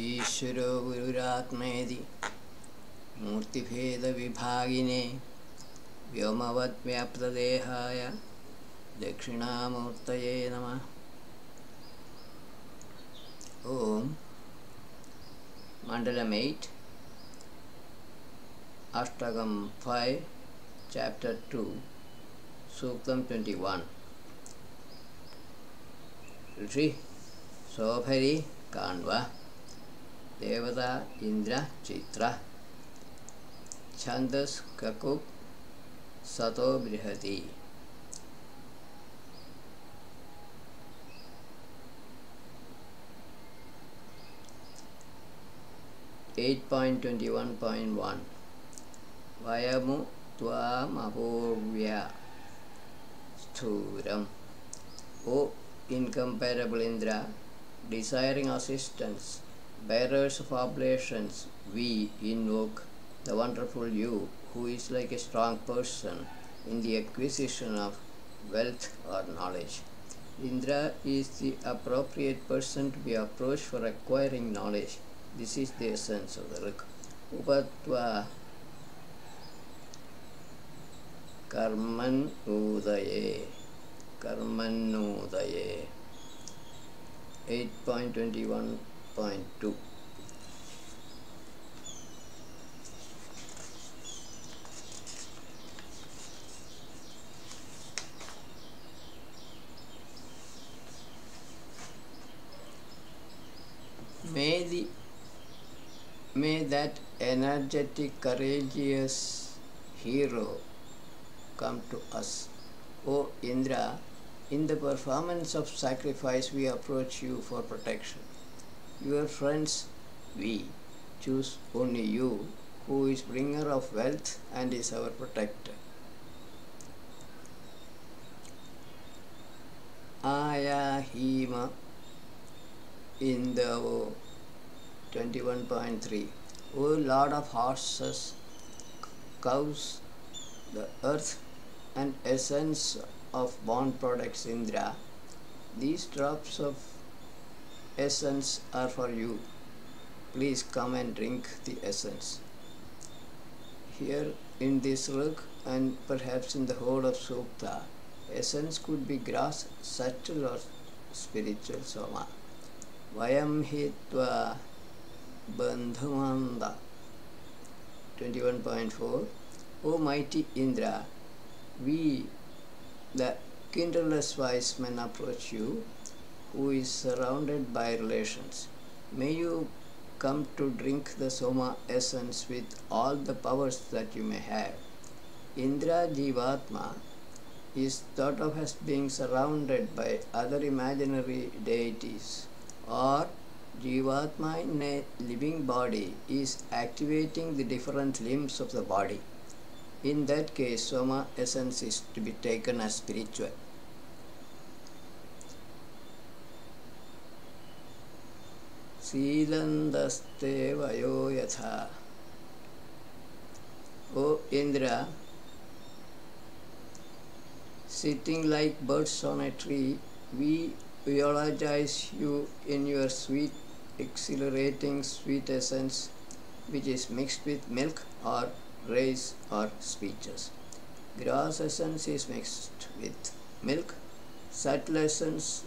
ईश्वरो गुरुरात्मेति मूर्तिभेदविभागिने व्योमवद्व्याप्तदेहाय दक्षिणामूर्तये नमः। Om. Mandalam 8, Ashtagam 5, Chapter 2, Suktam 21. Rishi Sobhari Kanva Devata Indra Chitra Chandas Kakuk Sato Brihati. Eight point 21.1 Vayamu Tvam Apurvya Sthuram. O incomparable Indra, desiring assistance, bearers of oblations, we invoke the wonderful you, who is like a strong person in the acquisition of wealth or knowledge. Indra is the appropriate person to be approached for acquiring knowledge. This is the essence of the Rik. Upatva Karman Udaye. Karman Udaye. 8.21.2. May that energetic, courageous hero come to us. O Indra, in the performance of sacrifice we approach you for protection. Your friends, we choose only you, who is bringer of wealth and is our protector. Ayahima Indavo 21.3. O Lord of horses, cows, the earth and essence of born products Indra, these drops of essence are for you. Please come and drink the essence. Here in this Rik and perhaps in the whole of Sukta, essence could be grass, subtle or spiritual soma. Vayam hitva bandhamanda 21.4. O mighty Indra, we, the kindreless wise men, approach you, who is surrounded by relations. May you come to drink the Soma essence with all the powers that you may have. Indra Jivatma is thought of as being surrounded by other imaginary deities, or Jivatma in a living body is activating the different limbs of the body. In that case, Soma essence is to be taken as spiritual. Silandaste vayo yatha. O Indra, sitting like birds on a tree, we eulogize you in your sweet, exhilarating sweet essence, which is mixed with milk or rice or speeches. Grass essence is mixed with milk, subtle essence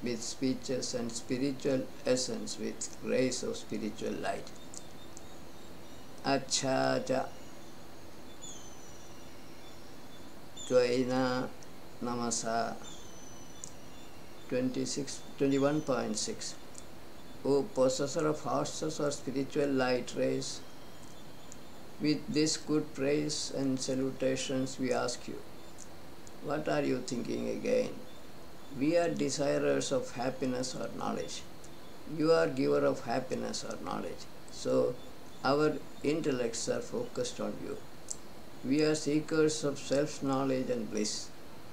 with speeches, and spiritual essence with rays of spiritual light. Achaja Tvaina Namasa 21.6. O possessor of horses or spiritual light rays, with this good praise and salutations we ask you, what are you thinking again? We are desirers of happiness or knowledge. You are giver of happiness or knowledge. So our intellects are focused on you. We are seekers of self-knowledge and bliss.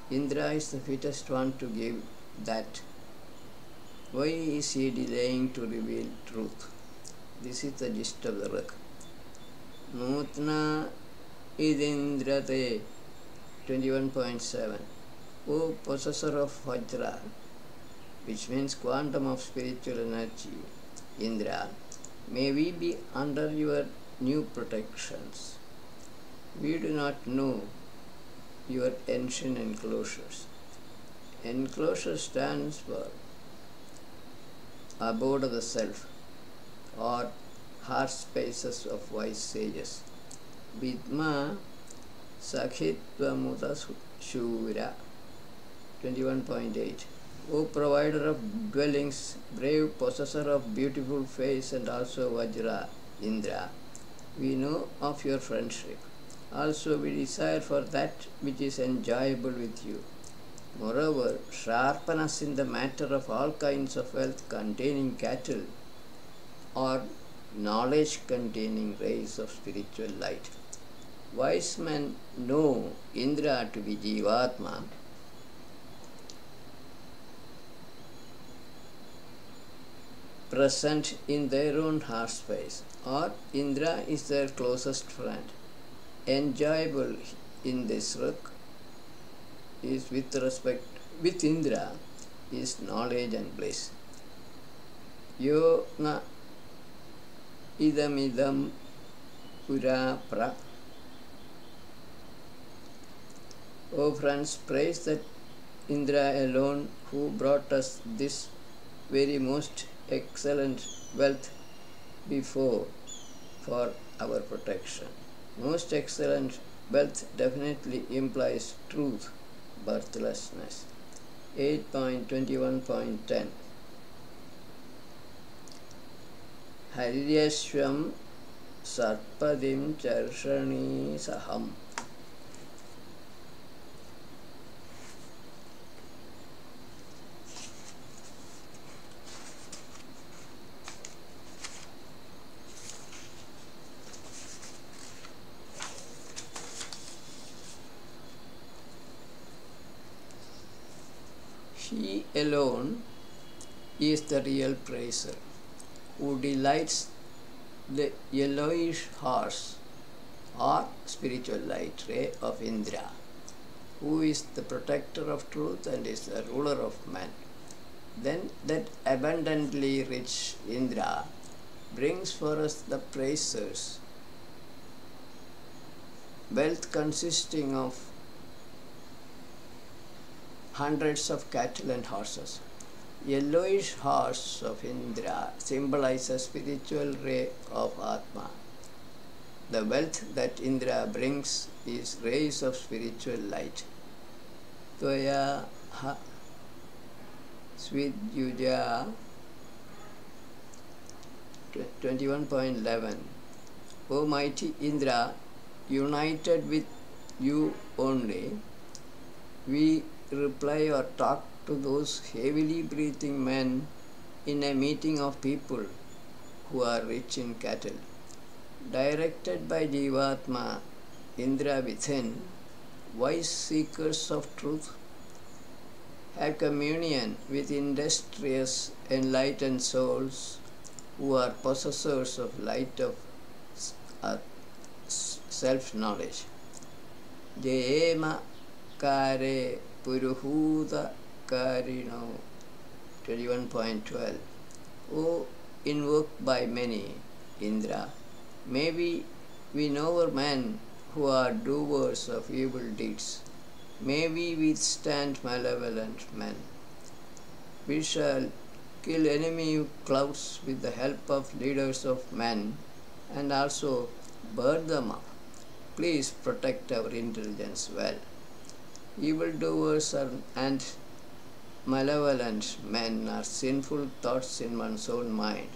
Indra is the fittest one to give that. Why is he delaying to reveal truth? This is the gist of the Rik. Nutna idindrate 21.7. O possessor of Vajra, which means quantum of spiritual energy, Indra, May we be under your new protections. We do not know your ancient enclosures. Enclosure stands for abode of the self, or heart spaces of wise sages. Vidma Sakhitvamuta Shura 21.8. O provider of dwellings, brave possessor of beautiful face and also Vajra, Indra, we know of your friendship. Also we desire for that which is enjoyable with you. Moreover, sharpen us in the matter of all kinds of wealth containing cattle, or knowledge containing rays of spiritual light. Wise men know Indra to be Jivatma, present in their own heart space, or Indra is their closest friend. Enjoyable in this work is with Indra is knowledge and bliss. Yo na idam pura pra. O friends, praise that Indra alone who brought us this very most excellent wealth before for our protection. Most excellent wealth definitely implies truth, birthlessness. 8.21.10. Haryashvam sarpadim charshani saham. He alone is the real praiser, who delights the yellowish horse or spiritual light ray of Indra, who is the protector of truth and is the ruler of men. Then that abundantly rich Indra brings for us the praisers, wealth consisting of hundreds of cattle and horses. Yellowish horse of Indra symbolizes spiritual ray of Atma. The wealth that Indra brings is rays of spiritual light. Toya ha Svidyuja 21.11. O mighty Indra, united with you only, we reply or talk to those heavily breathing men in a meeting of people who are rich in cattle. Directed by Jivatma, Indra within, wise seekers of truth have communion with industrious, enlightened souls who are possessors of light of self-knowledge. Jayema Kare Puruhuda Karino 21.12. O invoked by many, Indra, maybe we know men who are doers of evil deeds. May we withstand malevolent men. We shall kill enemy clouds with the help of leaders of men and also burn them up. Please protect our intelligence well. Evildoers and malevolent men are sinful thoughts in one's own mind.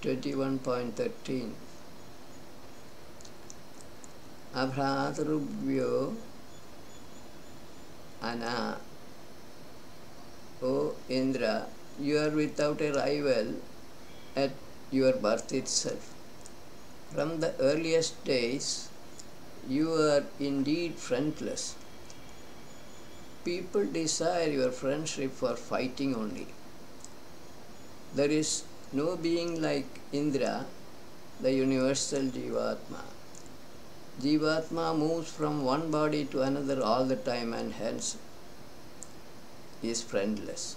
21.13. Abhratarubhyo Ana. O Indra, you are without a rival at your birth itself. From the earliest days, you are indeed friendless. People desire your friendship for fighting only. There is no being like Indra, the universal Jivatma. Jivatma moves from one body to another all the time and hence is friendless.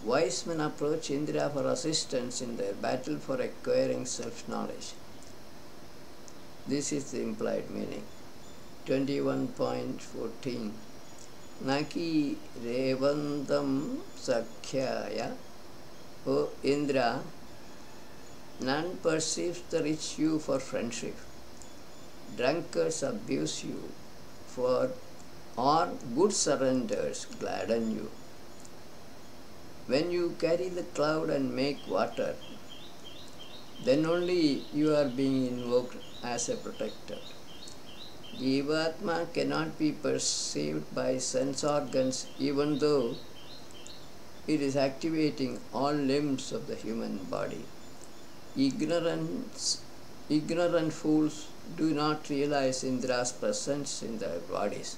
Wise men approach Indra for assistance in their battle for acquiring self-knowledge. This is the implied meaning. 21.14 Naki Revandam Sakhyaya. O Indra, none perceives the rich you for friendship. Drunkards abuse you, or good surrenders gladden you. When you carry the cloud and make water, then only you are being invoked as a protector. Jivatma cannot be perceived by sense organs even though it is activating all limbs of the human body. Ignorant fools do not realize Indra's presence in their bodies.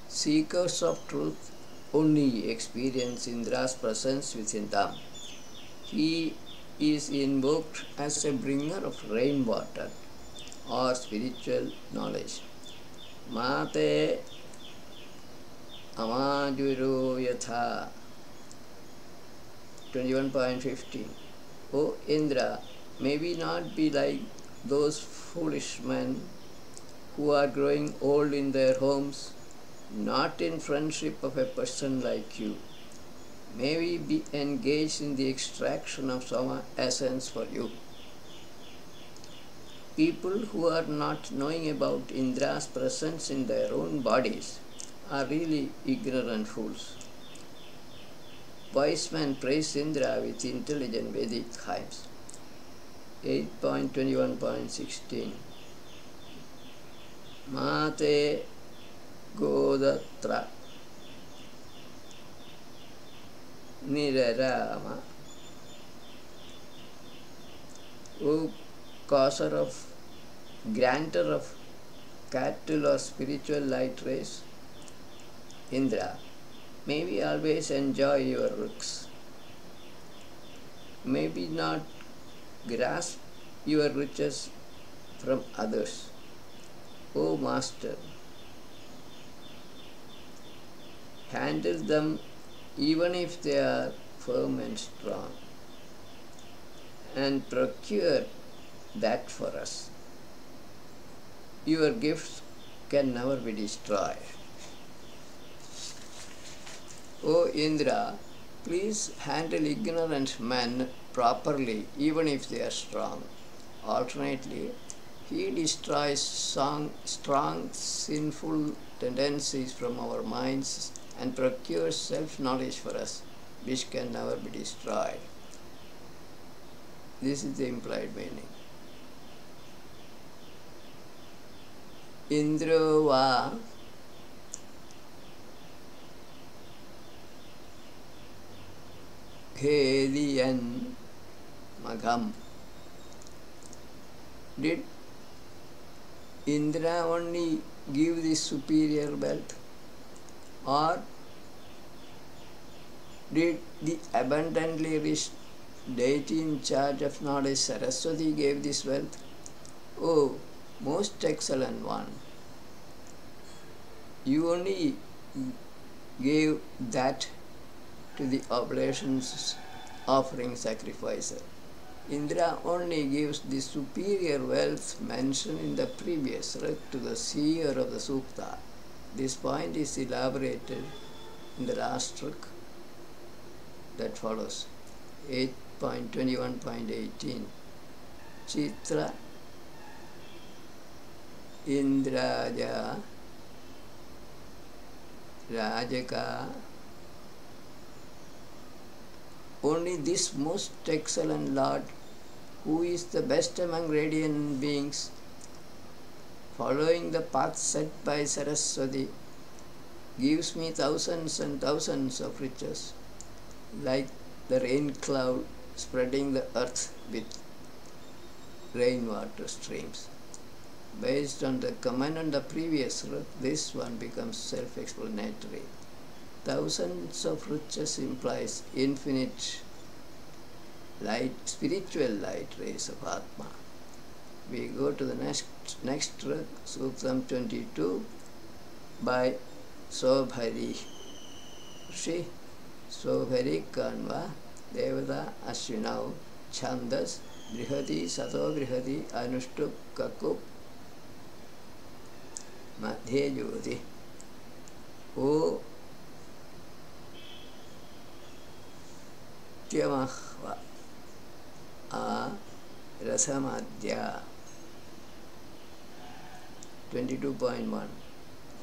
Seekers of truth only experience Indra's presence within them. He is invoked as a bringer of rainwater or spiritual knowledge. Mate Amajuro Yatha. 21.15 O Indra, may we not be like those foolish men who are growing old in their homes, not in friendship of a person like you. May we be engaged in the extraction of some essence for you. People who are not knowing about Indra's presence in their own bodies are really ignorant fools. Wise men praise Indra with intelligent Vedic hymns. 8.21.16 Mate Godatra Nirarama. O causer of, granter of cattle or spiritual light rays, Indra, may we always enjoy your looks. May we not grasp your riches from others. O Master, handle them even if they are firm and strong, and procure that for us. Your gifts can never be destroyed. O Indra, please handle ignorant men properly even if they are strong. Alternately, he destroys strong sinful tendencies from our minds and procures self-knowledge for us, which can never be destroyed. This is the implied meaning. Indro va Khediyan Magham. Did Indra only give this superior wealth, or did the abundantly rich deity in charge of knowledge Saraswati gave this wealth? Oh, most excellent one, you only gave that to the oblations offering sacrificer. Indra only gives the superior wealth mentioned in the previous rig to the seer of the Sukta. This point is elaborated in the last rig that follows. 8.21.18 Chitra Indraja Rajaka. Only this most excellent Lord, who is the best among radiant beings, following the path set by Saraswati, gives me thousands and thousands of riches, like the rain cloud spreading the earth with rainwater streams. Based on the comment on the previous root, this one becomes self-explanatory. Thousands of riches implies infinite light, spiritual light rays of Atma. We go to the next root, Suktam 22 by Sobhari Rishi. So very kanva devata ashvinau chandas brihati sato brihati anushtup kakup madhye jyoti. O tyamahva a rasamadhya. 22.1.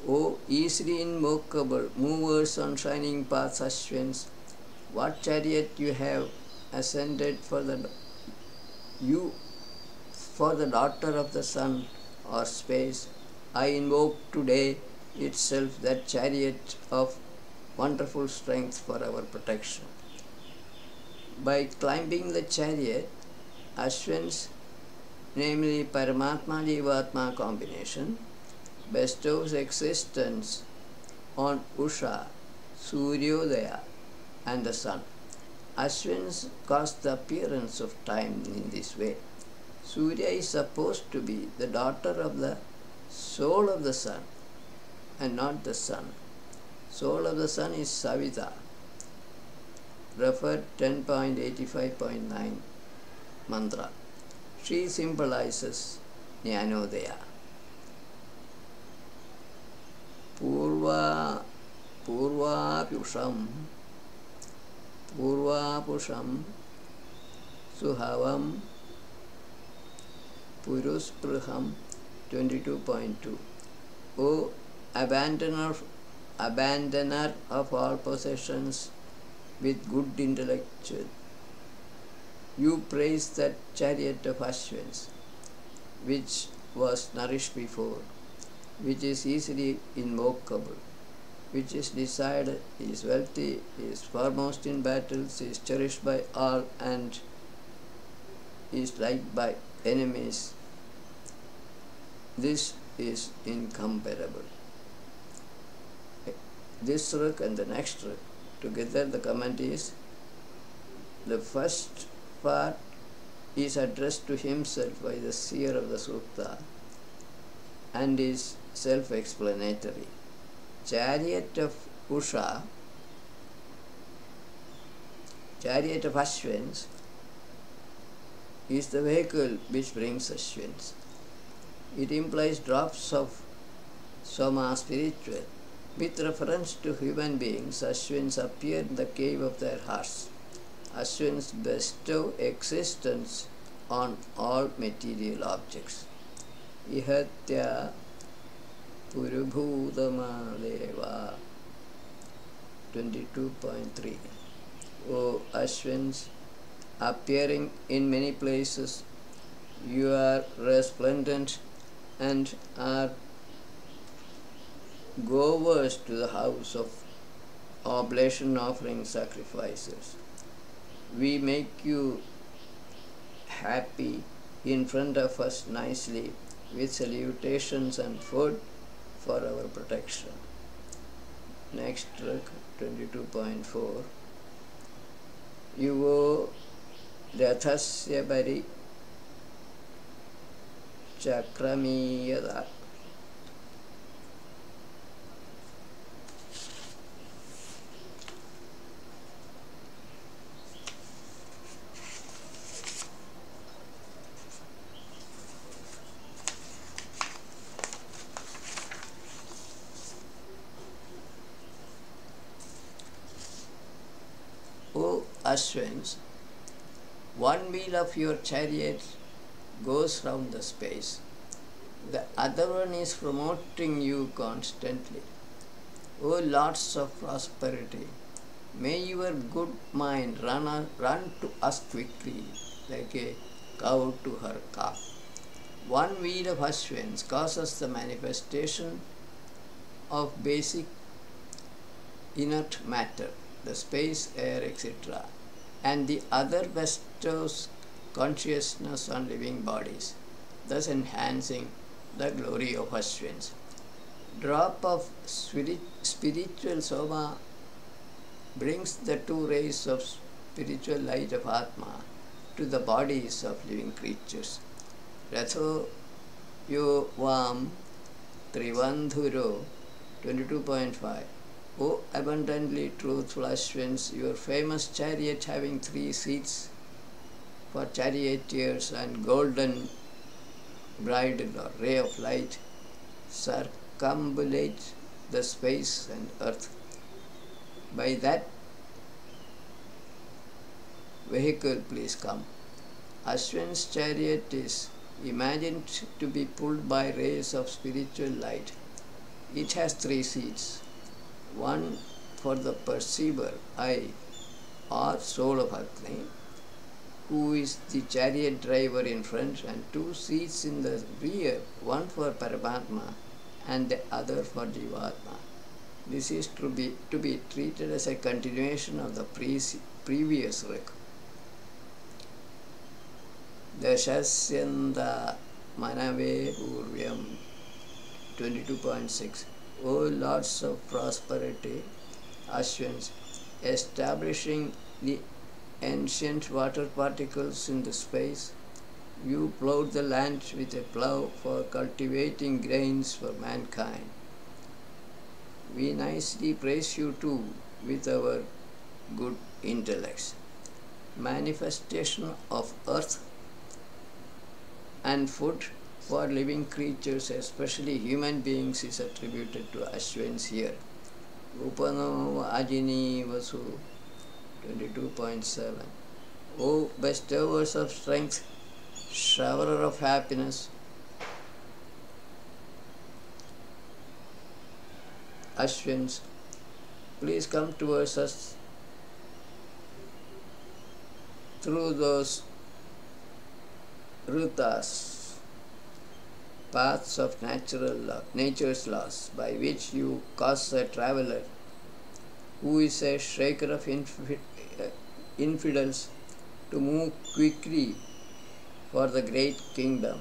O easily invocable movers on shining paths, Ashwins, what chariot you have ascended for the daughter of the sun or space, I invoke today itself that chariot of wonderful strength for our protection. By climbing the chariot, Ashwins, namely Paramatma Jivatma combination, bestows existence on Usha, Suryodaya and the sun. Ashwins cause the appearance of time in this way. Surya is supposed to be the daughter of the soul of the sun and not the sun. Soul of the sun is Savita. Refer 10.85.9 mantra. She symbolizes Jnanodaya. Purvapusham Suhavam Puruspraham. 22.2. O abandoner of all possessions with good intellectual, you praise that chariot of Ashwins, which was nourished before, which is easily invocable, which is desired, is wealthy, is foremost in battles, is cherished by all, and is liked by enemies. This is incomparable. This slok and the next slok together, the comment is, the first part is addressed to himself by the seer of the Sukta and is self-explanatory. Chariot of Usha, chariot of Ashwins, is the vehicle which brings Ashwins. It implies drops of Soma spiritual. With reference to human beings, Ashwins appear in the cave of their hearts. Ashwins bestow existence on all material objects. Ihatya Purubhudamadeva. 22.3. O Ashwins, appearing in many places, you are resplendent and are goers to the house of oblation offering sacrifices. We make you happy in front of us nicely with salutations and food for our protection. Next track, 22.4. Yuvo Rathasya Pari Chakramiyada. O Ashwins, one wheel of your chariot goes round the space. The other one is promoting you constantly. O Lords of prosperity, may your good mind run to us quickly like a cow to her calf. One wheel of Ashwins causes the manifestation of basic inert matter, the space, air, etc., and the other bestows consciousness on living bodies, thus enhancing the glory of Ashwins. Drop of spiritual Soma brings the two rays of spiritual light of Atma to the bodies of living creatures. Ratho yo vam trivandhuro. 22.5. O abundantly truthful Ashwins, your famous chariot having 3 seats for charioteers and golden bridle or ray of light circumambulate the space and earth. By that vehicle please come. Ashwin's chariot is imagined to be pulled by rays of spiritual light. It has 3 seats, one for the perceiver, eye or soul of Agni, who is the chariot driver in front, and 2 seats in the rear, one for Paramatma and the other for Jivatma. This is to be treated as a continuation of the previous record. Dashasyanda Manave Purvyam 22.6. O Lords of Prosperity, Ashwins, establishing the ancient water particles in the space, you plowed the land with a plow for cultivating grains for mankind. We nicely praise you too with our good intellects. Manifestation of earth and food for living creatures, especially human beings, is attributed to Ashwins here. Upano Ajini Vasu 22.7. O bestowers of strength, showerer of happiness, Ashwins, please come towards us through those rutas, paths of nature's laws, by which you cause a traveler who is a shaker of infidels to move quickly for the great kingdom,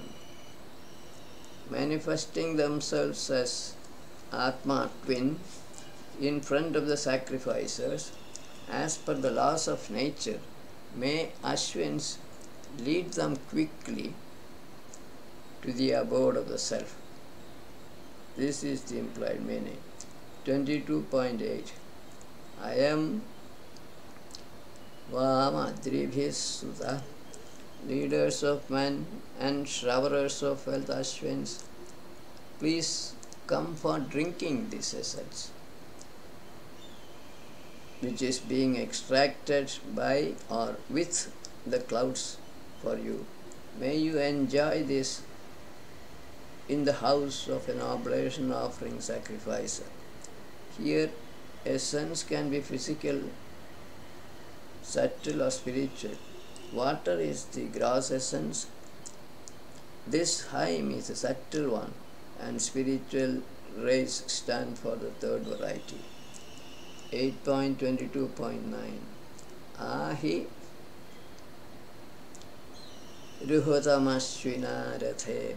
manifesting themselves as Atma twin in front of the sacrificers as per the laws of nature. May Ashwins lead them quickly to the abode of the self. This is the implied meaning. 22.8. I am Vamadribhis Sudha, leaders of men and showerers of wealth, Ashwins, please come for drinking this essence, which is being extracted by or with the clouds for you. May you enjoy this in the house of an oblation offering sacrificer. Here, essence can be physical, subtle or spiritual. Water is the gross essence. This haim is a subtle one, and spiritual rays stand for the third variety. 8.22.9. Ahi Ruhotamashvina Rathe.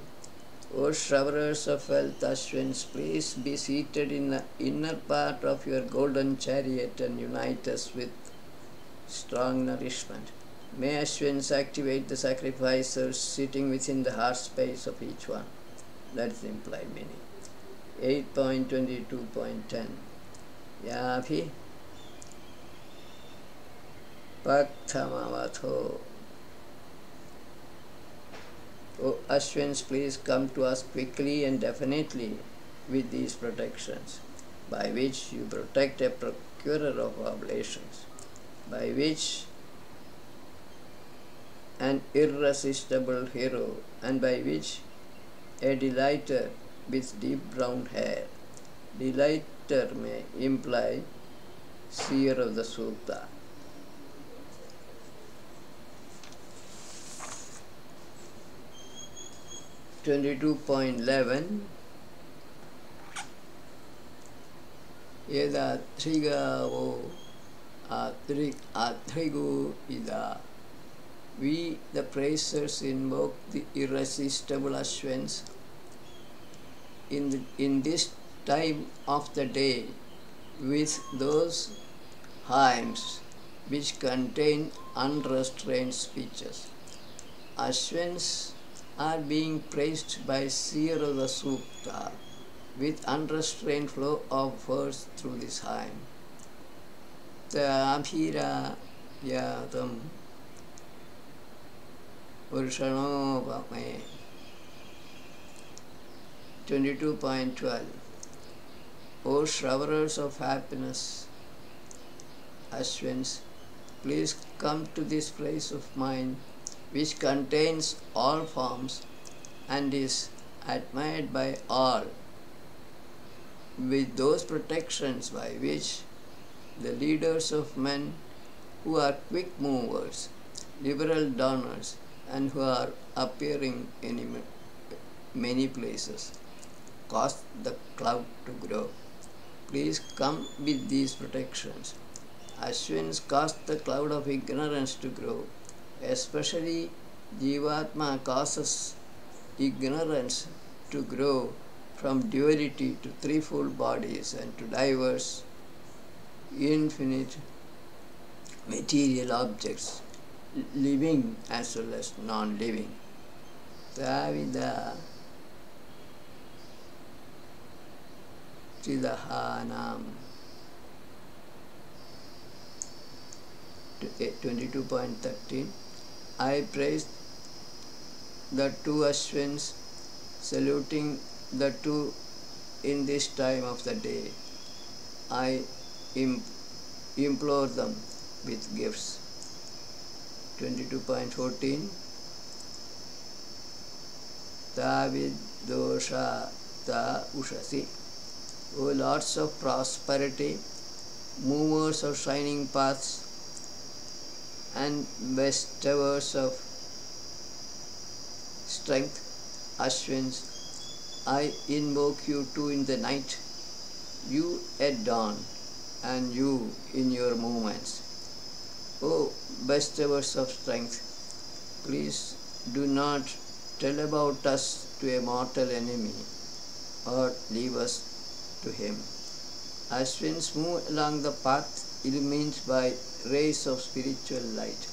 O showerers of wealth, Ashwins, please be seated in the inner part of your golden chariot and unite us with strong nourishment. May Ashwins activate the sacrificers sitting within the heart space of each one. That is the implied meaning. 8.22.10. Yabhi Paktamavatho. O Ashwins, please come to us quickly and definitely with these protections, by which you protect a procurer of oblations, by which an irresistible hero, and by which a delighter with deep brown hair. Delighter may imply seer of the Sukta. .11 Yeda Trigavo Atrigu Ida. We, the praisers, invoke the irresistible Ashwins in this time of the day with those hymns which contain unrestrained speeches. Ashwins are being praised by seer of the Sukta with unrestrained flow of force through this hyme. Tabhira yatam Purushano 22.12. O showerers of happiness, Ashwins, please come to this place of mine which contains all forms and is admired by all, with those protections by which the leaders of men who are quick movers, liberal donors, and who are appearing in many places, cause the cloud to grow. Please come with these protections. Ashwins cause the cloud of ignorance to grow. Especially Jivatma causes ignorance to grow from duality to threefold bodies and to diverse, infinite material objects, living as well as non-living. Tavida Chidahanam 22.13. I praise the two Ashwins, saluting the two in this time of the day. I implore them with gifts. 22.14. Tavidosha ta ushasi. O Lords of prosperity, movers of shining paths, and bestowers of strength, Ashwins, I invoke you too in the night, you at dawn, and you in your movements. O bestowers of strength, please do not tell about us to a mortal enemy or leave us to him. Ashwins move along the path illumined by rays of spiritual light.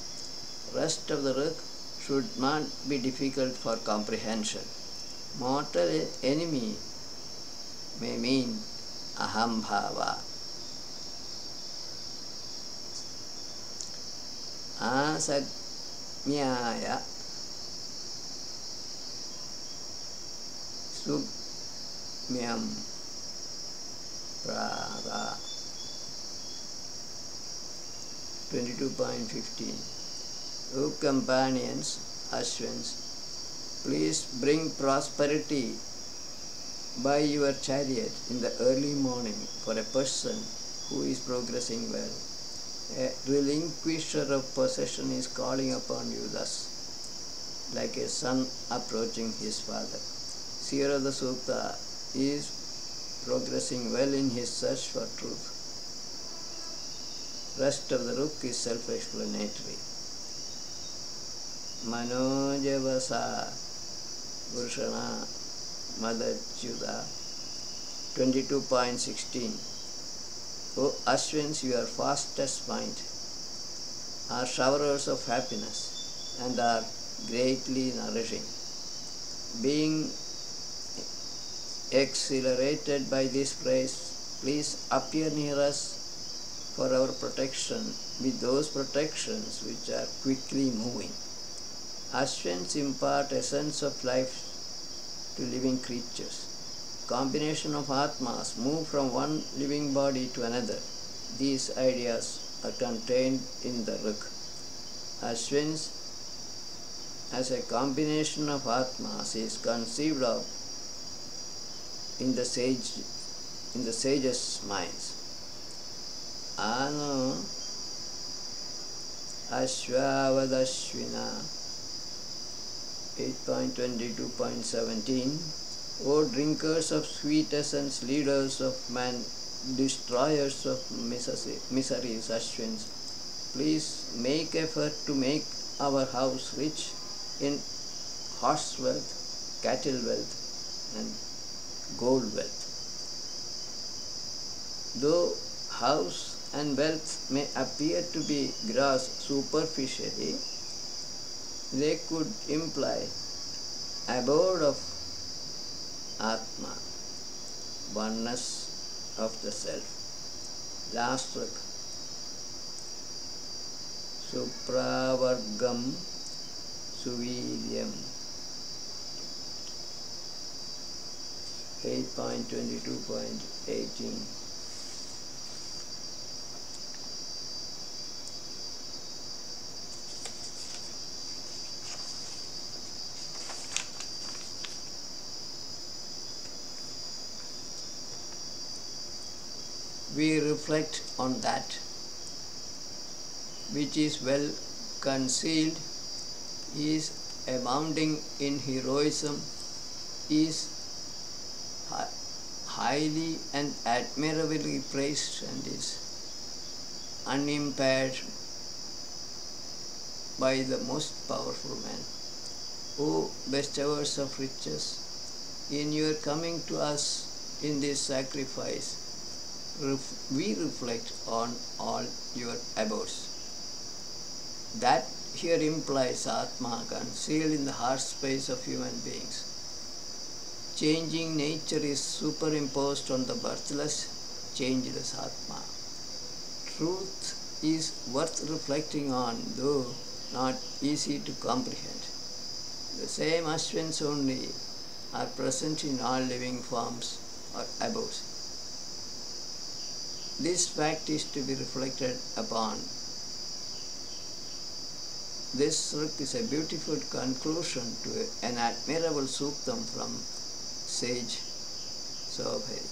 Rest of the Ruk should not be difficult for comprehension. Mortal enemy may mean ahambhava. Asagnyaya sugmyam prada 22.15. O companions, Ashwins, please bring prosperity by your chariot in the early morning for a person who is progressing well. A relinquisher of possession is calling upon you thus, like a son approaching his father. Sierada Sukta is progressing well in his search for truth. Rest of the Ruk is self-explanatory. Manojavasa Purushana Madachyuta 22.16. O Ashwins, your fastest mind are showerers of happiness and are greatly nourishing. Being exhilarated by this praise, please appear near us for our protection with those protections which are quickly moving. Ashwins impart a sense of life to living creatures. Combination of Atmas move from one living body to another. These ideas are contained in the Ruk. Ashwins as a combination of Atmas is conceived of in the sages' minds. Ano Ashwavadashvina 8.22.17. O drinkers of sweet essence, leaders of man, destroyers of miseries, Ashwins, please make effort to make our house rich in horse wealth, cattle wealth, and gold wealth. Though house and wealth may appear to be grasped superficially, they could imply abode of Atma. oneness of the self. Last look. Supravargam Suviryam 8.22.18. We reflect on that which is well concealed, is abounding in heroism, is highly and admirably praised, and is unimpaired by the most powerful man. O bestowers of riches, in your coming to us in this sacrifice, we reflect on all your abodes. That here implies Atma concealed in the heart space of human beings. Changing nature is superimposed on the birthless, changeless Atma. Truth is worth reflecting on, though not easy to comprehend. The same Ashwins only are present in all living forms or abodes. This fact is to be reflected upon. This sruk is a beautiful conclusion to an admirable suktam from sage Saubhari.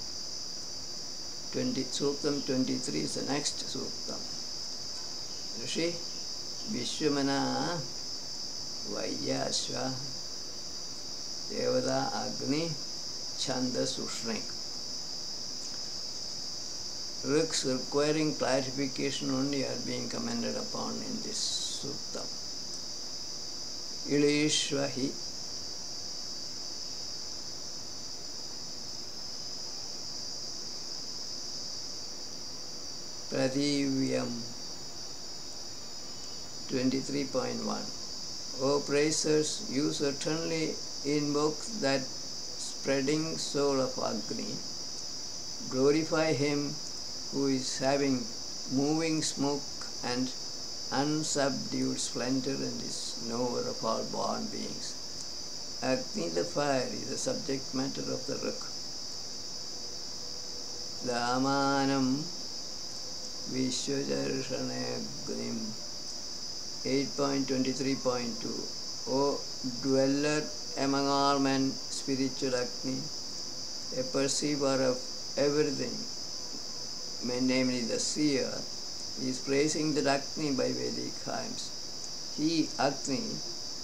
Suktam 23 is the next suktam. Rishi Vishwamana Vaiyashva Devada Agni Chanda Sushrik. Riks requiring clarification only are being commented upon in this suktam. Ilishvahi Pradivyam 23.1. O praisers, you certainly invoke that spreading soul of Agni. Glorify him who is having moving smoke and unsubdued splendor and is knower of all born beings. Agni the fire is the subject matter of the Ruk. Damanam Vishwajarshanaagnim 8.23.2. O dweller among all men, spiritual Agni, a perceiver of everything, namely the seer, is praising the Agni by Vedic hymns. He, Agni,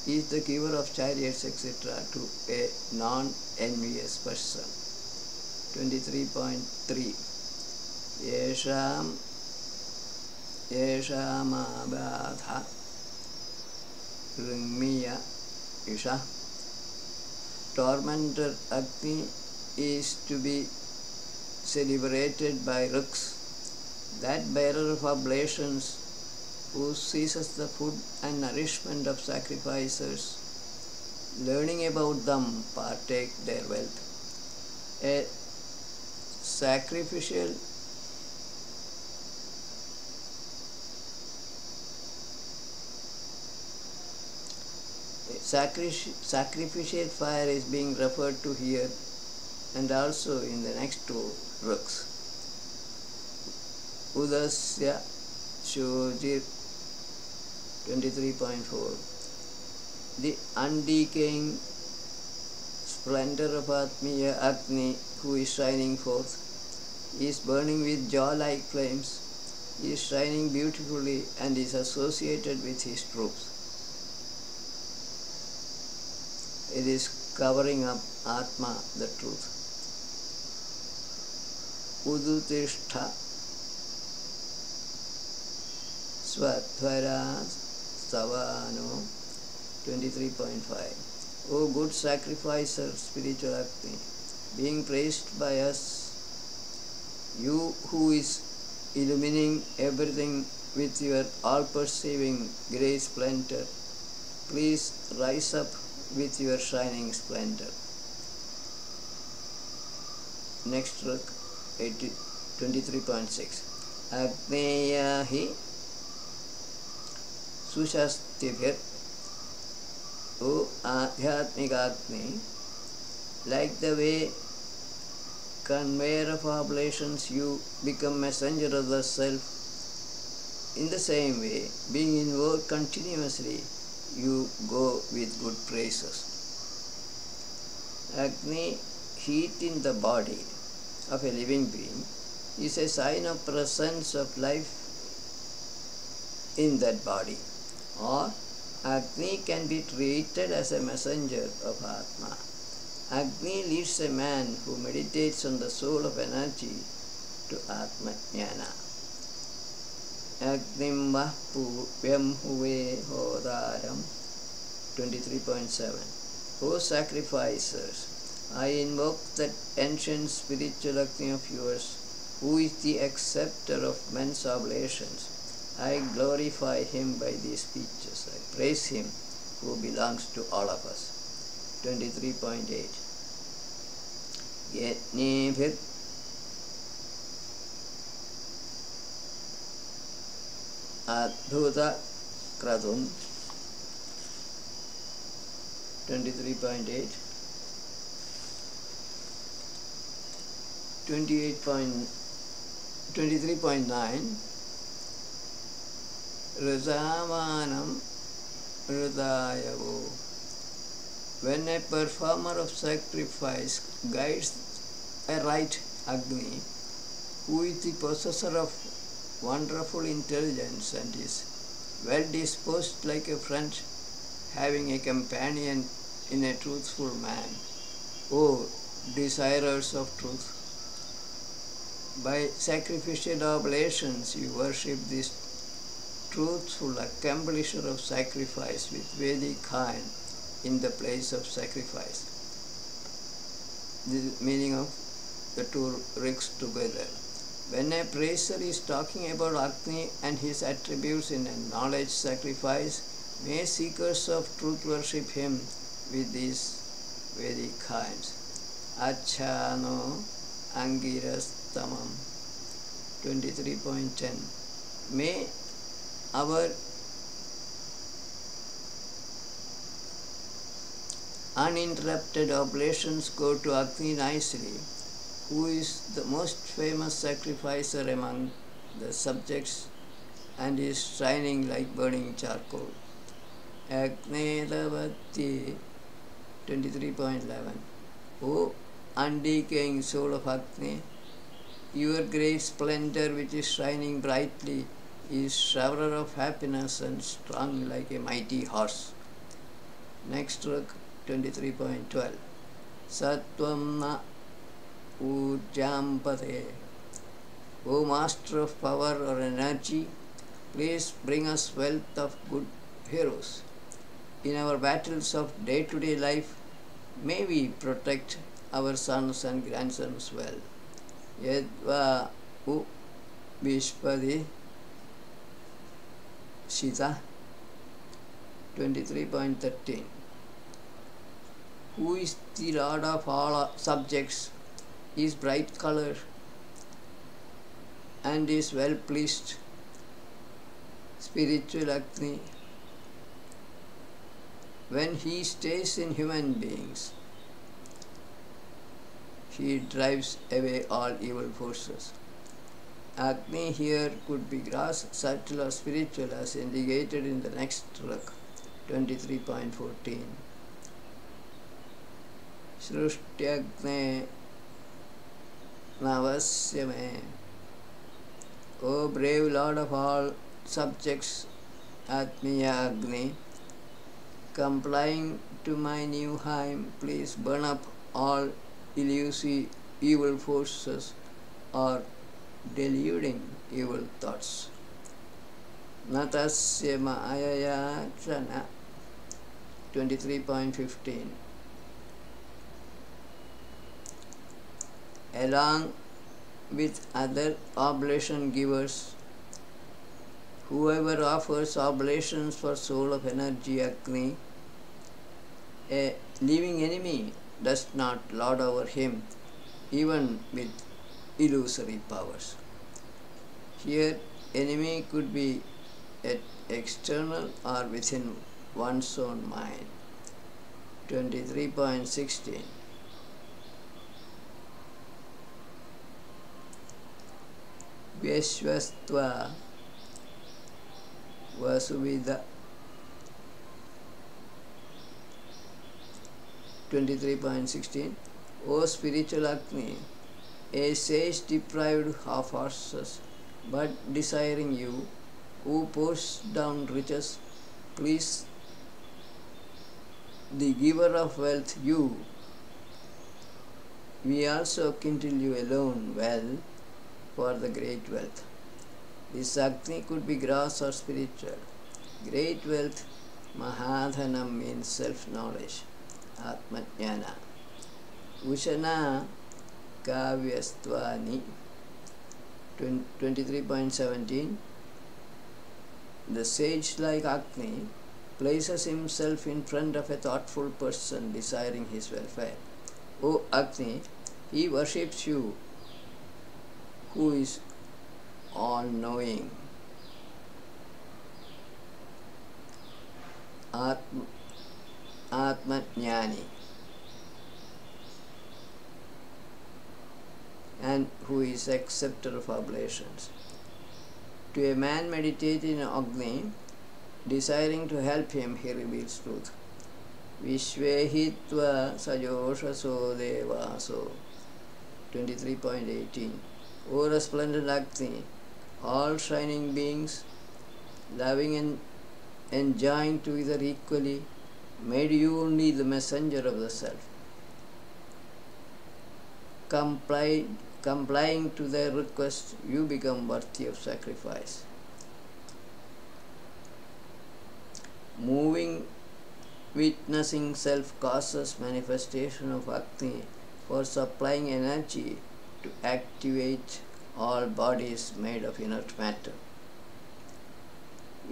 is the giver of chariots, etc. to a non-envious person. 23.3. Yeshamabadha Ringmiya Isha. Tormentor Agni is to be celebrated by Ruks, that bearer of oblations who seizes the food and nourishment of sacrificers. Learning about them, partake their wealth. A sacrificial fire is being referred to here and also in the next two Ruks. Udasya Shojir 23.4. The undecaying splendor of Atmiya Agni, who is shining forth, is burning with joy-like flames, is shining beautifully and is associated with his troops. It is covering up Atma, the truth. Udutishta Svatvara Savano 23.5. O good sacrificer, spiritual Agni, being praised by us, you who is illumining everything with your all-perceiving grey splendor, please rise up with your shining splendor. Next look, 23.6. Agneya hi sushastibhir O Adhyatmikagni. Like the way conveyor of oblations, you become messenger of the self. In the same way, being invoked continuously, you go with good praises. Agni, heat in the body of a living being, is a sign of presence of life in that body. Or Agni can be treated as a messenger of Atma. Agni leads a man who meditates on the soul of energy to Atma Jnana. Agnim Vahpuvyam Huve Hodaram 23.7. O sacrificers, I invoke that ancient spiritual Agni of yours, who is the acceptor of men's oblations. I glorify him by these speeches. I praise him who belongs to all of us. 23.8. Yetnibhir Adhuta Kratum 23.8. 23.9. Rajamanam Hridayavo. When a performer of sacrifice guides a right Agni, who is the possessor of wonderful intelligence and is well disposed like a friend, having a companion in a truthful man, O desirers of truth, by sacrificial oblations you worship this truthful accomplisher of sacrifice with Vedic kind in the place of sacrifice. The meaning of the two rigs together. When a praiser is talking about Agni and his attributes in a knowledge sacrifice, may seekers of truth worship him with these Vedic kinds. Achano Angirastamam 23.10. May our uninterrupted oblations go to Agni nicely, who is the most famous sacrificer among the subjects and is shining like burning charcoal. Agni Davati 23.11. O undecaying soul of Agni, your great splendor which is shining brightly is shower of happiness and strong like a mighty horse. Next stroke 23.12. Sattvam na Ujjampate. O master of power or energy, please bring us wealth of good heroes. In our battles of day-to-day life, may we protect our sons and grandsons well. Yadva U Vishpadi Sita 23.13. Who is the Lord of all subjects, is bright colored and is well pleased, spiritual Agni. When he stays in human beings, he drives away all evil forces. Agni here could be gross, subtle or spiritual as indicated in the next stroke 23.14. Shrushtyagne Navasyame. O brave Lord of all subjects, Atmiya Agni, complying to my new hymn, please burn up all elusive evil forces or deluding evil thoughts. Natasya Mayaya Chana 23.15. Along with other oblation givers, whoever offers oblations for soul of energy Agni, a living enemy does not lord over him, even with illusory powers. Here, enemy could be external or within one's own mind. 23.16. Vyashvastva Vasuvida. 23.16. O spiritual Agni, a sage deprived of horses, but desiring you, who pours down riches, please the giver of wealth, you. We also kindle you alone well for the great wealth. This Agni could be gross or spiritual. Great wealth, Mahadhanam, means self-knowledge, Atmajnana. Ushana Kavyastvani. 23.17. The sage-like Agni places himself in front of a thoughtful person desiring his welfare. O Agni, he worships you, who is all-knowing. Atmajnani, and who is acceptor of oblations. To a man meditating in Agni, desiring to help him, he reveals truth. Vishvehitva sajoshaso devaso. 23.18. O resplendent Agni, all shining beings, loving and enjoying together equally, made you only the messenger of the self. Complying to their request, you become worthy of sacrifice. Moving, witnessing self causes manifestation of Agni for supplying energy to activate all bodies made of inert matter.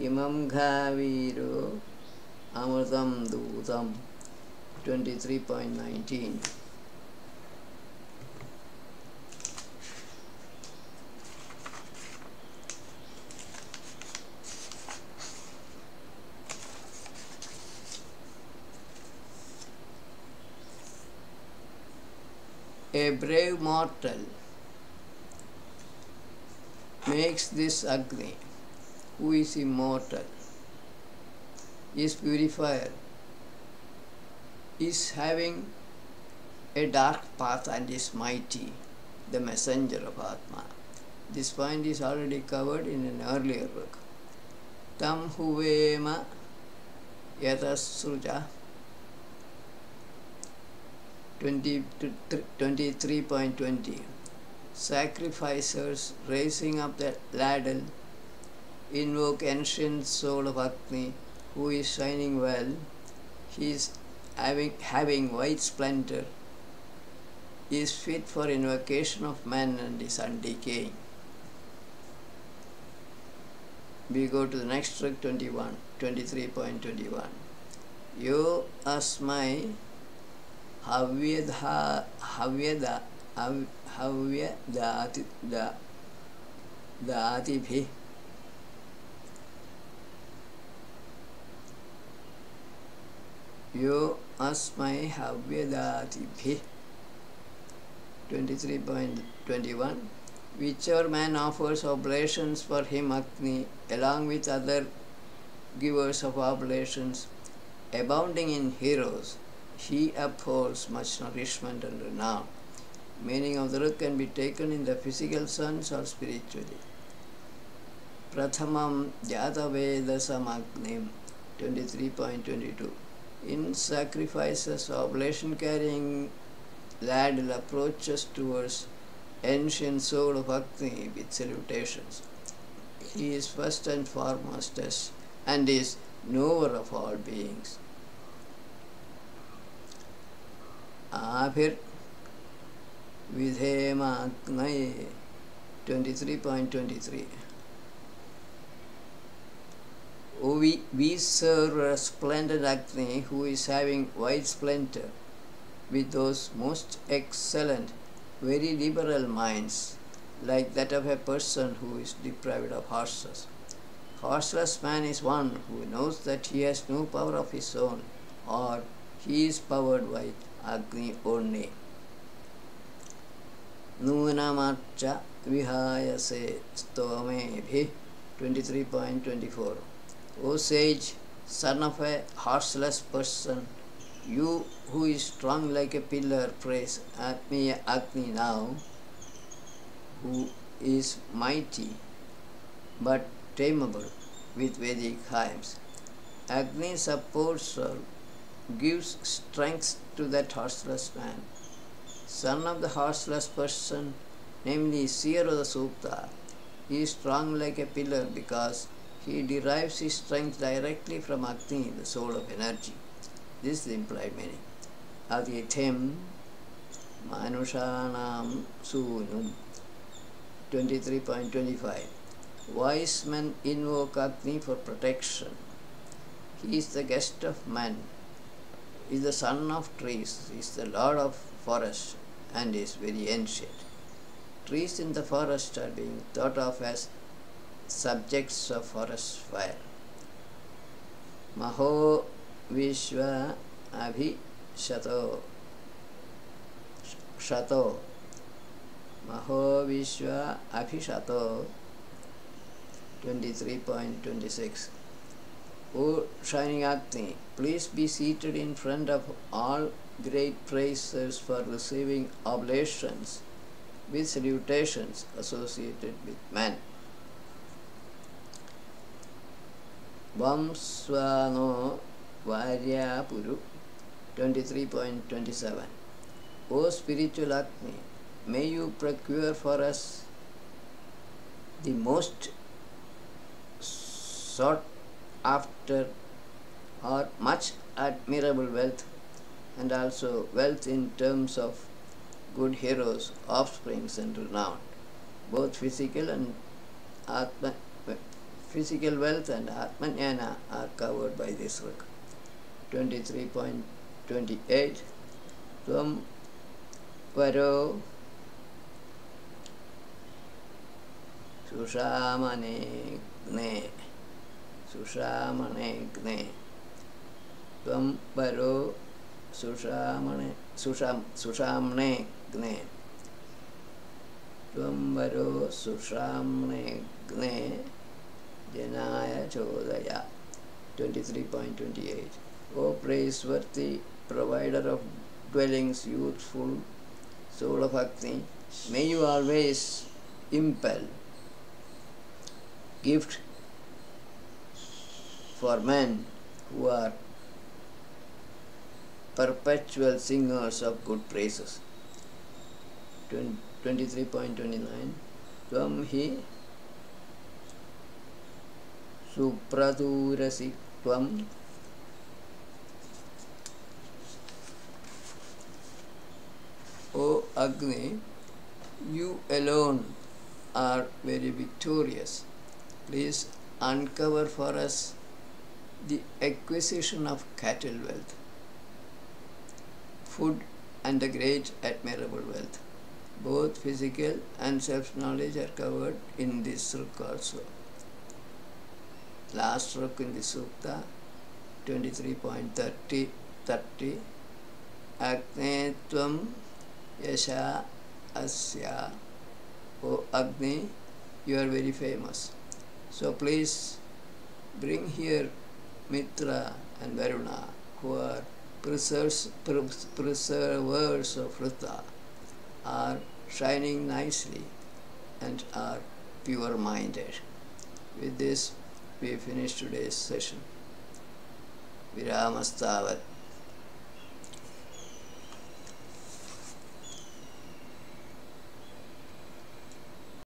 Imam Ghaviro Amritam Dutam. 23.19. A brave mortal makes this Agni, who is immortal, is purifier, is having a dark path and is mighty, the messenger of Atma. This point is already covered in an earlier book. Tam huvema yatasruja. 23.20. Sacrificers raising up the ladle invoke ancient soul of Agni, who is shining well. He is having white splendor, is fit for invocation of man and is undecaying. We go to the next trick, 23.21. Yo asmai havyadati Yo asmai havyadati. 23.21. Whichever man offers oblations for him Agni, along with other givers of oblations, abounding in heroes, he upholds much nourishment and renown. Meaning of the root can be taken in the physical sense or spiritually. Prathamam Jatavedasam Agnim. 23.22. In sacrifices, oblation carrying ladle approaches towards ancient soul of Agni with salutations. He is first and foremost and is knower of all beings. Abhir Vidhema Agnaye. 23.23. We serve a splendid Agni, who is having white splendor, with those most excellent very liberal minds, like that of a person who is deprived of horses. Horseless man is one who knows that he has no power of his own, or he is powered by Agni only. Nunamarcha vihayase stomebhi 23.24. O sage, son of a horseless person, you who is strong like a pillar, praise Atmiya Agni now, who is mighty but tameable with Vedic hymns. Agni supports or gives strength to that horseless man. Son of the horseless person, namely seer of the Sukta, he is strong like a pillar because he derives his strength directly from Agni, the soul of energy. This is the implied meaning. Adithem Manushanam Sunum 23.25. Wise men invoke Agni for protection. He is the guest of man, is the son of trees, is the lord of forest, and is very ancient. Trees in the forest are being thought of as subjects of forest fire. Maho Vishwa Abhi Shato Maho Vishwa Abhi Shato 23.26. O shining Agni, please be seated in front of all great praisers for receiving oblations with salutations associated with man. Vamsvano Varyapuru 23.27. O spiritual Agni, may you procure for us the most sought after or much admirable wealth, and also wealth in terms of good heroes, offsprings, and renown. Both physical wealth and Atmajnana are covered by this work. 23.28. Tvam Varo Sushamane Gne Tvam Varo Sushamne Gne Tvam Varo Sushamne Gne Janaya Chodaya 23.28. O praiseworthy provider of dwellings, youthful soul of Agni, may you always impel gift for men who are perpetual singers of good praises. 23.29. Tvam hi supradurasi tvam O Agni, you alone are very victorious. Please uncover for us the acquisition of cattle wealth, food, and a great admirable wealth. Both physical and self-knowledge are covered in this sukta also. Last sukta in the sukta, 23.30. Agni tvam yasha asya. O Agni, you are very famous. So please bring here Mitra and Varuna, who are preservers of Vrita, are shining nicely and are pure-minded. With this, we finish today's session. Viramastavat.